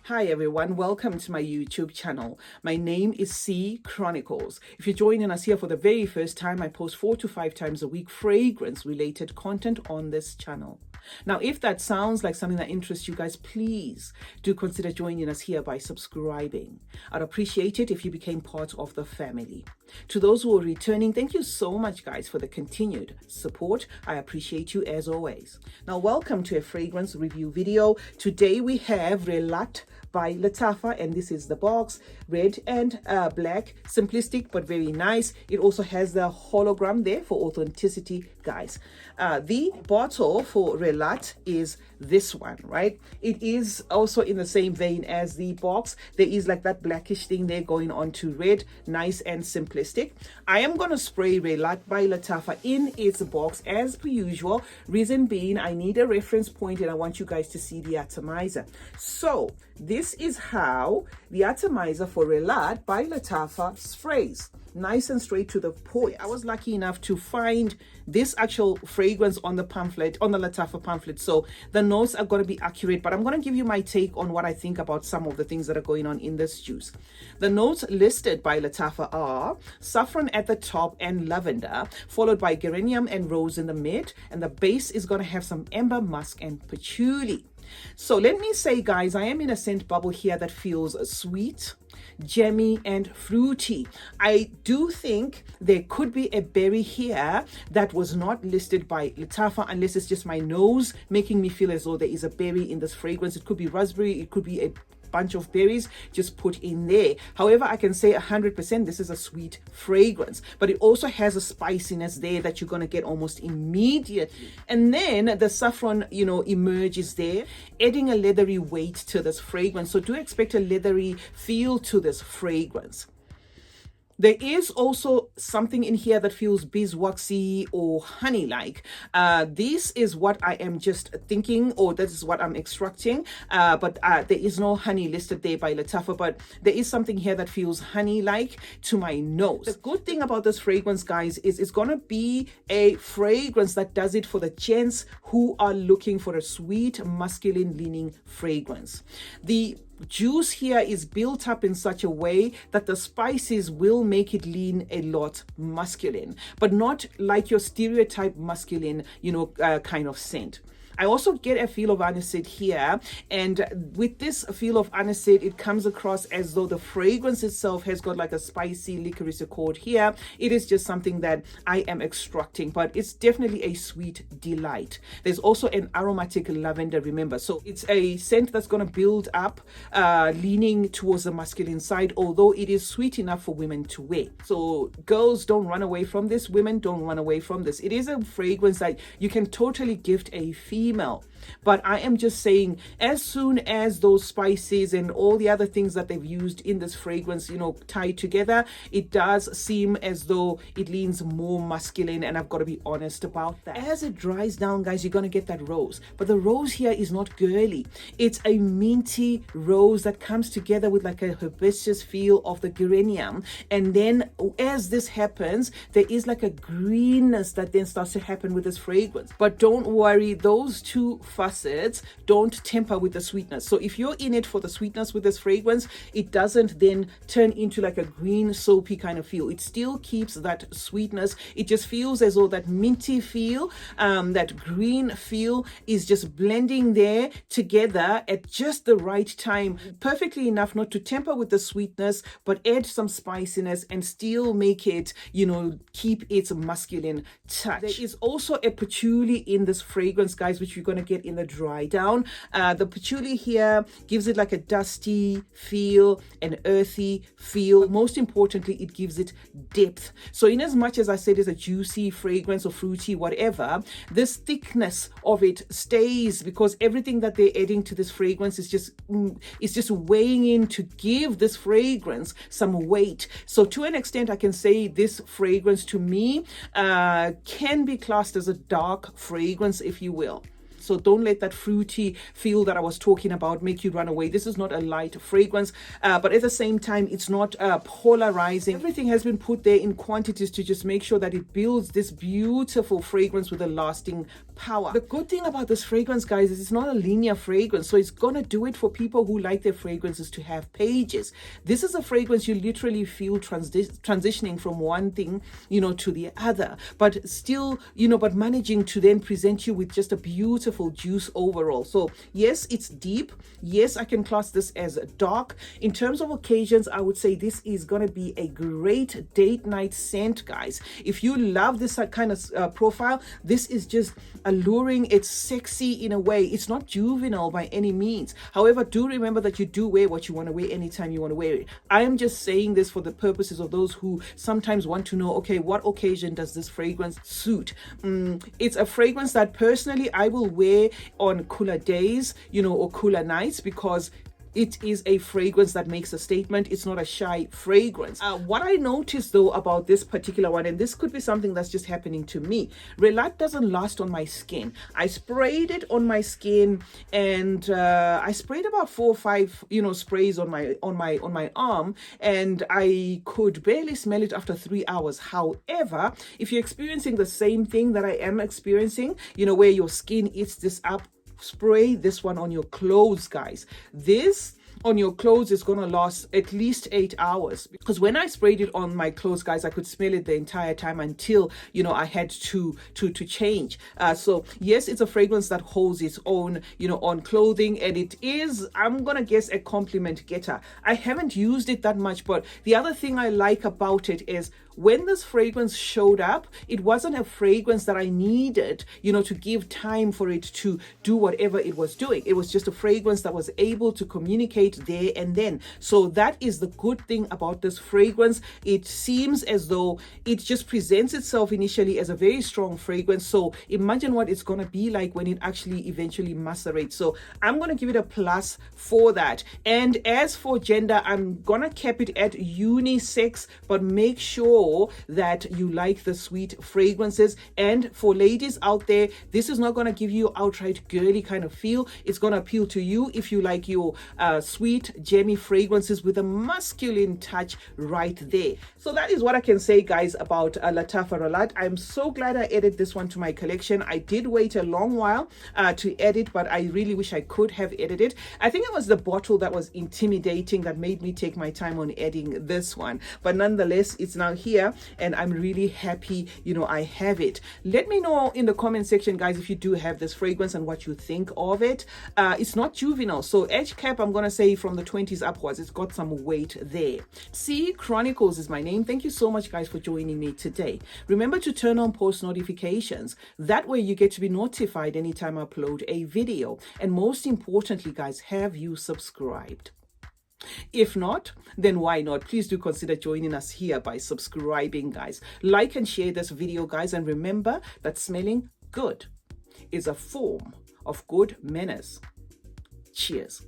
Hi everyone, welcome to my YouTube channel. My name is CeeChronicles. If you're joining us here for the very first time, I post 4 to 5 times a week fragrance related content on this channel. Now, if that sounds like something that interests you guys, please do consider joining us here by subscribing. I'd appreciate it if you became part of the family. To those who are returning, thank you so much guys for the continued support. I appreciate you as always. Now, welcome to a fragrance review video. Today we have Rehlat by Lattafa, and this is the box, red and black, simplistic but very nice. It also has the hologram there for authenticity, guys. The bottle for Rehlat is this one, right? It is also in the same vein as the box. There is like that blackish thing there going on to red, nice and simplistic. I am going to spray Rehlat by Lattafa in its box as per usual. Reason being, I need a reference point and I want you guys to see the atomizer. So this is how the atomizer for Rehlat by Lattafa sprays. Nice and straight to the point. I was lucky enough to find this actual fragrance on the pamphlet, on the Lattafa pamphlet. So the notes are going to be accurate, but I'm going to give you my take on what I think about some of the things that are going on in this juice. The notes listed by Lattafa are saffron at the top and lavender, followed by geranium and rose in the mid. And the base is going to have some amber, musk and patchouli. So let me say, guys, I am in a scent bubble here that feels sweet, jammy and fruity. I do think there could be a berry here that was not listed by Lattafa, unless it's just my nose making me feel as though there is a berry in this fragrance. It could be raspberry, it could be a bunch of berries just put in there. However, I can say 100% this is a sweet fragrance, but it also has a spiciness there that you're going to get almost immediately. And then the saffron, emerges there, adding a leathery weight to this fragrance. So do expect a leathery feel to this fragrance. There is also something in here that feels beeswaxy or honey-like. This is what I am just thinking, or this is what I'm extracting. But there is no honey listed there by Lattafa, but there is something here that feels honey-like to my nose. The good thing about this fragrance, guys, is it's going to be a fragrance that does it for the gents who are looking for a sweet, masculine-leaning fragrance. The juice here is built up in such a way that the spices will make it lean a lot masculine, but not like your stereotype masculine, kind of scent. I also get a feel of aniseed here, and with this feel of aniseed, it comes across as though the fragrance itself has got like a spicy licorice accord here. It is just something that I am extracting, but it's definitely a sweet delight. There's also an aromatic lavender, remember, so it's a scent that's going to build up, leaning towards the masculine side, although it is sweet enough for women to wear. So girls, don't run away from this. Women, don't run away from this. It is a fragrance that you can totally gift a female. But I am just saying, as soon as those spices and all the other things that they've used in this fragrance, tie together, it does seem as though it leans more masculine, and I've got to be honest about that. As it dries down, guys, you're going to get that rose, but the rose here is not girly. It's a minty rose that comes together with like a herbaceous feel of the geranium, and then as this happens, there is like a greenness that then starts to happen with this fragrance. But don't worry, those two facets don't temper with the sweetness. So if you're in it for the sweetness with this fragrance, it doesn't then turn into like a green soapy kind of feel. It still keeps that sweetness. It just feels as though that minty feel, that green feel is just blending there together at just the right time, perfectly enough not to temper with the sweetness, but add some spiciness and still make it, keep its masculine touch. There is also a patchouli in this fragrance, guys, which you're going to get in the dry down. The patchouli here gives it like a dusty feel, an earthy feel. Most importantly, it gives it depth. So in as much as I said it's a juicy fragrance or fruity, whatever, this thickness of it stays because everything that they're adding to this fragrance is just weighing in to give this fragrance some weight. So to an extent, I can say this fragrance to me can be classed as a dark fragrance, if you will. So don't let that fruity feel that I was talking about make you run away. This is not a light fragrance, but at the same time, it's not polarizing. Everything has been put there in quantities to just make sure that it builds this beautiful fragrance with a lasting power. The good thing about this fragrance, guys, is it's not a linear fragrance, so it's gonna do it for people who like their fragrances to have pages. This is a fragrance you literally feel transitioning from one thing, you know, to the other, but still, you know, but managing to then present you with just a beautiful juice overall. So yes, it's deep. Yes, I can class this as dark. In terms of occasions, I would say this is gonna be a great date night scent, guys. If you love this kind of profile, this is just alluring. It's sexy in a way. It's not juvenile by any means. However, do remember that you do wear what you want to wear anytime you want to wear it. I am just saying this for the purposes of those who sometimes want to know, okay, what occasion does this fragrance suit? It's a fragrance that personally I will wear on cooler days, you know, or cooler nights, because it is a fragrance that makes a statement. It's not a shy fragrance. What I noticed though about this particular one, and this could be something that's just happening to me, Rehlat doesn't last on my skin. I sprayed it on my skin, and I sprayed about 4 or 5, you know, sprays on my arm, and I could barely smell it after 3 hours. However, if you're experiencing the same thing that I am experiencing, you know, where your skin eats this up, spray this one on your clothes, guys. This on your clothes is going to last at least 8 hours, because when I sprayed it on my clothes, guys, I could smell it the entire time until, you know, I had to change. So yes, it's a fragrance that holds its own, you know, on clothing, and it is, I'm gonna guess, a compliment getter. I haven't used it that much, but the other thing I like about it is when this fragrance showed up, it wasn't a fragrance that I needed, you know, to give time for it to do whatever it was doing. It was just a fragrance that was able to communicate there and then. So that is the good thing about this fragrance. It seems as though it just presents itself initially as a very strong fragrance. So imagine what it's going to be like when it actually eventually macerates. So I'm going to give it a plus for that. And as for gender, I'm going to cap it at unisex, but make sure that you like the sweet fragrances. And for ladies out there, this is not going to give you outright girly kind of feel. It's going to appeal to you if you like your sweet jammy fragrances with a masculine touch right there. So that is what I can say, guys, about Lattafa Rehlat. I'm so glad I added this one to my collection. I did wait a long while to edit, but I really wish I could have edited. I think it was the bottle that was intimidating that made me take my time on adding this one, but nonetheless, it's now here, and I'm really happy, you know, I have it. Let me know in the comment section, guys, if you do have this fragrance and what you think of it. It's not juvenile, so edge cap, I'm gonna say from the 20s upwards. It's got some weight there. CeeChronicles is my name. Thank you so much, guys, for joining me today. Remember to turn on post notifications. That way you get to be notified anytime I upload a video. And most importantly, guys, have you subscribed? If not, then why not? Please do consider joining us here by subscribing, guys. Like and share this video, guys, and remember that smelling good is a form of good manners. Cheers.